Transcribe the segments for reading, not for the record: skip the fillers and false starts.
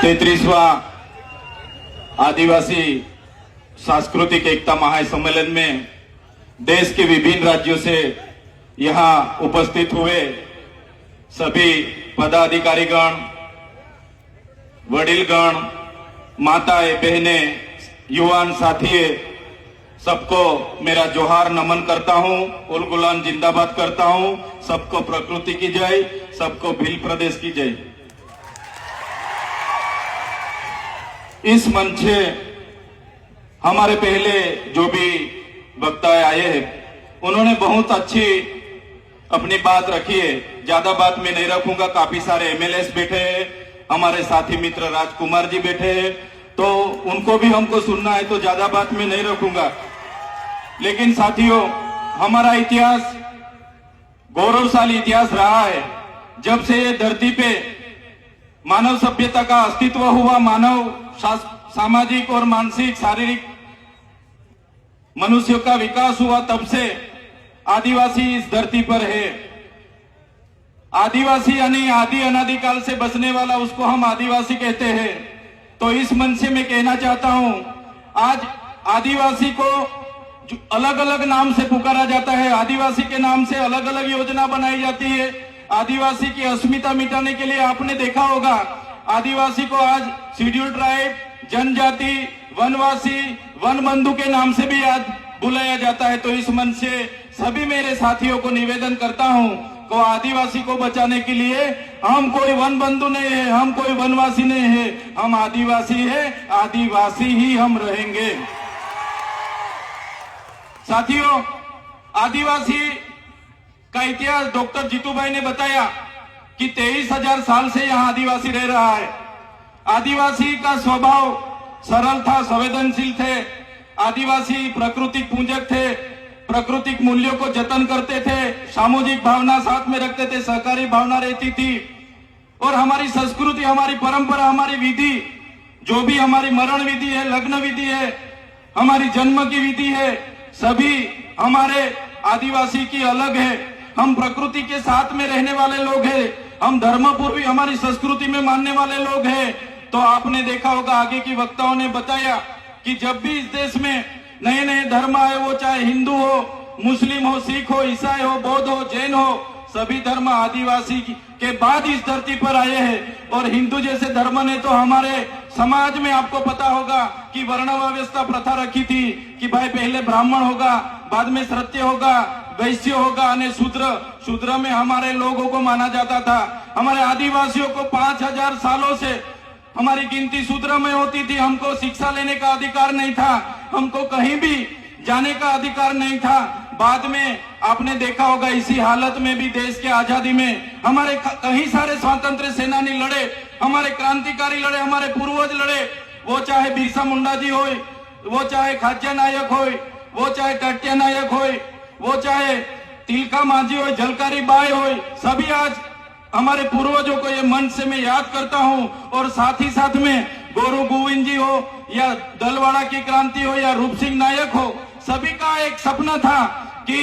33वां आदिवासी सांस्कृतिक एकता महासम्मेलन में देश के विभिन्न राज्यों से यहां उपस्थित हुए सभी पदाधिकारीगण, वडीलगण, माताएं, बहनें, युवान साथी, सबको मेरा जोहार नमन करता हूं, उल गुलाम जिंदाबाद करता हूं। सबको प्रकृति की जय, सबको भील प्रदेश की जय। इस मंच से हमारे पहले जो भी वक्ता आए हैं उन्होंने बहुत अच्छी अपनी बात रखी है। ज्यादा बात मैं नहीं रखूंगा। काफी सारे एमएलएस बैठे हैं, हमारे साथी मित्र राजकुमार जी बैठे हैं, तो उनको भी हमको सुनना है, तो ज्यादा बात मैं नहीं रखूंगा। लेकिन साथियों, हमारा इतिहास गौरवशाली इतिहास रहा है। जब से ये धरती पे मानव सभ्यता का अस्तित्व हुआ, मानव सामाजिक और मानसिक शारीरिक मनुष्य का विकास हुआ, तब से आदिवासी इस धरती पर है। आदिवासी यानी आदि अनादिकाल से बसने वाला, उसको हम आदिवासी कहते हैं। तो इस मंच से मैं कहना चाहता हूं, आज आदिवासी को अलग अलग नाम से पुकारा जाता है, आदिवासी के नाम से अलग अलग योजना बनाई जाती है। आदिवासी की अस्मिता मिटाने के लिए आपने देखा होगा, आदिवासी को आज शेड्यूल ट्राइब, जनजाति, वनवासी, वन बंधु के नाम से भी आज बुलाया जाता है। तो इस मंच से सभी मेरे साथियों को निवेदन करता हूं को आदिवासी को बचाने के लिए हम कोई वन बंधु नहीं है, हम कोई वनवासी नहीं है, हम आदिवासी है, आदिवासी ही हम रहेंगे। साथियों, आदिवासी का इतिहास डॉक्टर जीतू भाई ने बताया कि 23,000 साल से यहाँ आदिवासी रह रहा है। आदिवासी का स्वभाव सरल था, संवेदनशील थे। आदिवासी प्राकृतिक पूजक थे, प्राकृतिक मूल्यों को जतन करते थे, सामूहिक भावना साथ में रखते थे, सहकारी भावना रहती थी। और हमारी संस्कृति, हमारी परंपरा, हमारी विधि, जो भी हमारी मरण विधि है, लग्न विधि है, हमारी जन्म की विधि है, सभी हमारे आदिवासी की अलग है। हम प्रकृति के साथ में रहने वाले लोग हैं, हम धर्मपूर्वी हमारी संस्कृति में मानने वाले लोग हैं। तो आपने देखा होगा, आगे की वक्ताओं ने बताया कि जब भी इस देश में नए नए धर्म आए, वो चाहे हिंदू हो, मुस्लिम हो, सिख हो, ईसाई हो, बौद्ध हो, जैन हो, सभी धर्म आदिवासी के बाद इस धरती पर आए हैं। और हिंदू जैसे धर्म ने तो हमारे समाज में आपको पता होगा कि वर्ण व्यवस्था प्रथा रखी थी कि भाई पहले ब्राह्मण होगा, बाद में क्षत्रिय होगा, वैश्य होगा, और शूद्र में हमारे लोगों को माना जाता था। हमारे आदिवासियों को 5,000 सालों से हमारी गिनती शूद्र में होती थी। हमको शिक्षा लेने का अधिकार नहीं था, हमको कहीं भी जाने का अधिकार नहीं था। बाद में आपने देखा होगा, इसी हालत में भी देश के आजादी में हमारे कई सारे स्वतंत्र सेनानी लड़े, हमारे क्रांतिकारी लड़े, हमारे पूर्वज लड़े। वो चाहे बिरसा मुंडा जी हो, वो चाहे खाज्या नायक हो, वो चाहे टट्या नायक हो, वो चाहे तिलका माझी हो, झलकारी बाई हो, सभी आज हमारे पूर्वजों को ये मंच से मैं याद करता हूं। और साथ ही साथ में गोरू गोविंद जी हो, या दलवाड़ा की क्रांति हो, या रूप सिंह नायक हो, सभी का एक सपना था कि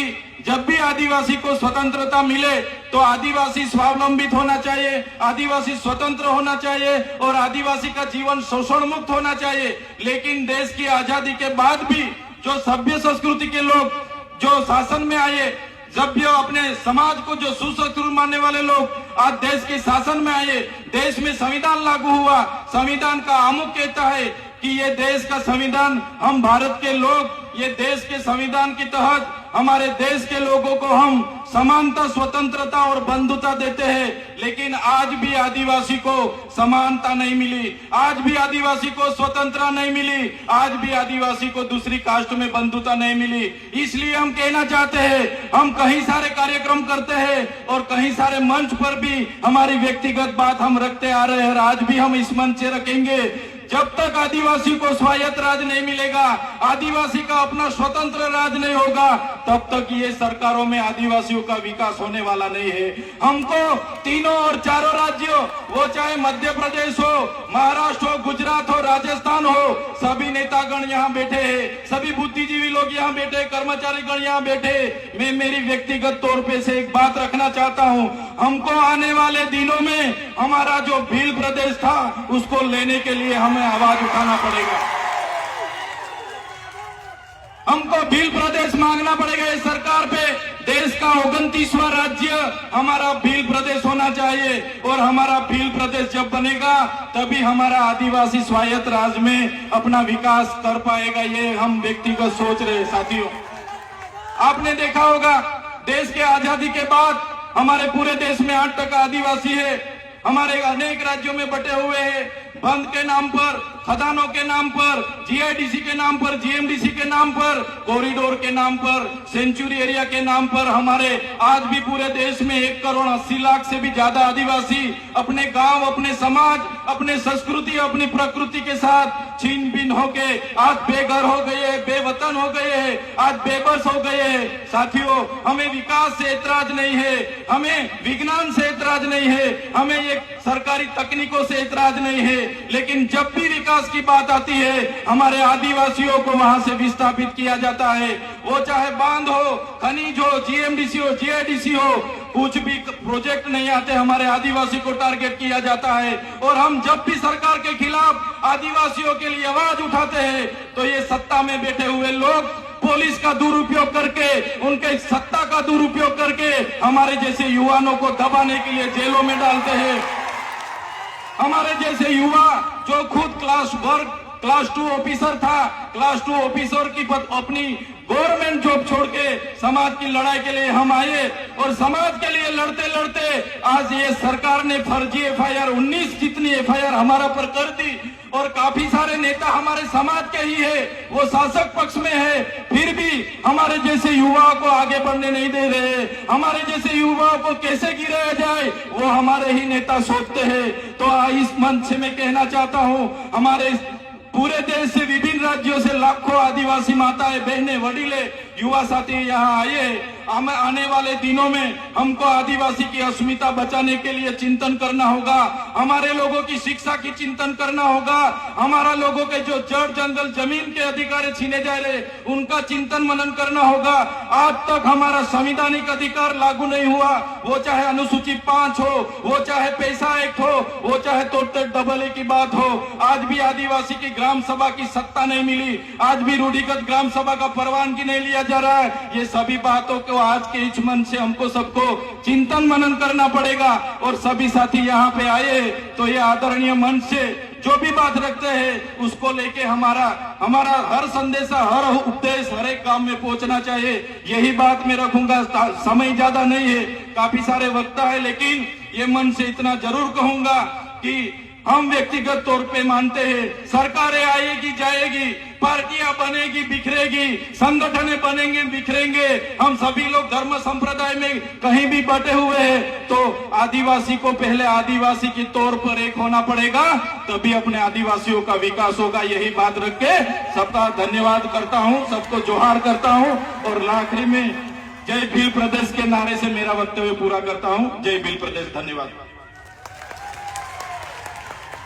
जब भी आदिवासी को स्वतंत्रता मिले तो आदिवासी स्वावलंबित होना चाहिए, आदिवासी स्वतंत्र होना चाहिए और आदिवासी का जीवन शोषण मुक्त होना चाहिए। लेकिन देश की आजादी के बाद भी जो सभ्य संस्कृति के लोग जो शासन में आए, जब भी अपने समाज को जो सुसंस्कृत मानने वाले लोग आज देश के शासन में आए, देश में संविधान लागू हुआ। संविधान का आमुख कहता है कि ये देश का संविधान, हम भारत के लोग ये देश के संविधान के तहत हमारे देश के लोगों को हम समानता, स्वतंत्रता और बंधुता देते हैं। लेकिन आज भी आदिवासी को समानता नहीं मिली, आज भी आदिवासी को स्वतंत्रता नहीं मिली, आज भी आदिवासी को दूसरी कास्ट में बंधुता नहीं मिली। इसलिए हम कहना चाहते हैं, हम कई सारे कार्यक्रम करते हैं और कई सारे मंच पर भी हमारी व्यक्तिगत बात हम रखते आ रहे हैं और आज भी हम इस मंच से रखेंगे। जब तक आदिवासी को स्वायत्त राज नहीं मिलेगा, आदिवासी का अपना स्वतंत्र राज नहीं होगा, तब तक ये सरकारों में आदिवासियों का विकास होने वाला नहीं है। हमको तीनों और चारों राज्यों, वो चाहे मध्य प्रदेश हो, महाराष्ट्र हो, गुजरात हो, राजस्थान हो, सभी नेतागण यहाँ बैठे हैं, सभी बुद्धिजीवी लोग यहाँ बैठे, कर्मचारीगण यहाँ बैठे। मैं मेरी व्यक्तिगत तौर पे से एक बात रखना चाहता हूँ, हमको आने वाले दिनों में हमारा जो भील प्रदेश था उसको लेने के लिए हमें आवाज उठाना पड़ेगा। हमको भील प्रदेश मांगना पड़ेगा इस सरकार पे। देश का 29वां राज्य हमारा भील प्रदेश होना चाहिए और हमारा भील प्रदेश जब बनेगा तभी हमारा आदिवासी स्वायत्त राज्य में अपना विकास कर पाएगा। ये हम व्यक्तिगत सोच रहे साथियों। आपने देखा होगा देश के आजादी के बाद हमारे पूरे देश में 8% आदिवासी है। हमारे अनेक राज्यों में बटे हुए हैं। बंद के नाम पर, खदानों के नाम पर, जीआईडीसी के नाम पर, जीएमडीसी के नाम पर, कॉरिडोर के नाम पर, सेंचुरी एरिया के नाम पर हमारे आज भी पूरे देश में 1,80,00,000 से भी ज्यादा आदिवासी अपने गांव, अपने समाज, अपने संस्कृति, अपनी प्रकृति के साथ छीन बीन होके आज बेघर हो गए, बेवतन हो गए हैं, आज बेबस हो गए हैं। साथियों, हमें विकास से ऐतराज नहीं है, हमें विज्ञान से ऐतराज नहीं है, हमें ये सरकारी तकनीकों से ऐतराज नहीं है, लेकिन जब भी विकास की बात आती है हमारे आदिवासियों को वहां से विस्थापित किया जाता है। वो चाहे बांध हो, खनिज हो, जीएमडीसी हो, जीआईडीसी हो, कुछ भी प्रोजेक्ट नहीं आते, हमारे आदिवासी को टारगेट किया जाता है। और हम जब भी सरकार के खिलाफ आदिवासियों के लिए आवाज उठाते हैं तो ये सत्ता में बैठे हुए लोग पुलिस का दुरुपयोग करके, उनके सत्ता का दुरुपयोग करके हमारे जैसे युवाओं को दबाने के लिए जेलों में डालते हैं। हमारे जैसे युवा जो खुद क्लास 2 ऑफिसर था, क्लास 2 ऑफिसर की अपनी गवर्नमेंट जॉब छोड़ के समाज की लड़ाई के लिए हम आए और समाज के लिए लड़ते लड़ते आज ये सरकार ने फर्जी एफआईआर 19 जितनी एफआईआर हमारा पर कर दी और काफी सारे नेता हमारे समाज के ही है, वो शासक पक्ष में है, फिर भी हमारे जैसे युवाओं को आगे बढ़ने नहीं दे रहे। हमारे जैसे युवाओं को कैसे गिराया जाए वो हमारे ही नेता सोचते हैं। तो इस मंच से मैं कहना चाहता हूँ, हमारे पूरे देश से, विभिन्न राज्यों से लाखों आदिवासी माताएं, बहनें, वडीले, युवा साथी यहाँ आए। आने वाले दिनों में हमको आदिवासी की अस्मिता बचाने के लिए चिंतन करना होगा, हमारे लोगों की शिक्षा की चिंतन करना होगा, हमारा लोगों के जो जड़ जंगल जमीन के अधिकार छीने जा रहे उनका चिंतन मनन करना होगा। आज तक हमारा संवैधानिक अधिकार लागू नहीं हुआ, वो चाहे अनुसूची 5 हो, वो चाहे पैसा एक्ट हो, वो चाहे तोड़ते डबल ए की बात हो। आज भी आदिवासी की ग्राम सभा की सत्ता नहीं मिली, आज भी रूढ़िगत ग्राम सभा का परवानगी नहीं लिया जा रहा है। ये सभी बातों को आज के इस मंच से हमको सबको चिंतन मनन करना पड़ेगा। और सभी साथी यहाँ पे आए तो ये आदरणीय मंच से जो भी बात रखते हैं उसको लेके हमारा हर संदेशा, हर उपदेश हर एक काम में पहुंचना चाहिए। यही बात मैं रखूंगा। समय ज्यादा नहीं है, काफी सारे वक्ता है, लेकिन ये मन से इतना जरूर कहूंगा कि हम व्यक्तिगत तौर पे मानते हैं सरकारें आएगी जाएगी, पार्टियां बनेगी बिखरेगी, संगठनें बनेंगे बिखरेंगे, हम सभी लोग धर्म संप्रदाय में कहीं भी बटे हुए हैं, तो आदिवासी को पहले आदिवासी के तौर पर एक होना पड़ेगा, तभी अपने आदिवासियों का विकास होगा। यही बात रख के सबका धन्यवाद करता हूं, सबको जोहार करता हूं और आखिरी में जय भील प्रदेश के नारे से मेरा वक्तव्य पूरा करता हूं। जय भील प्रदेश, धन्यवाद।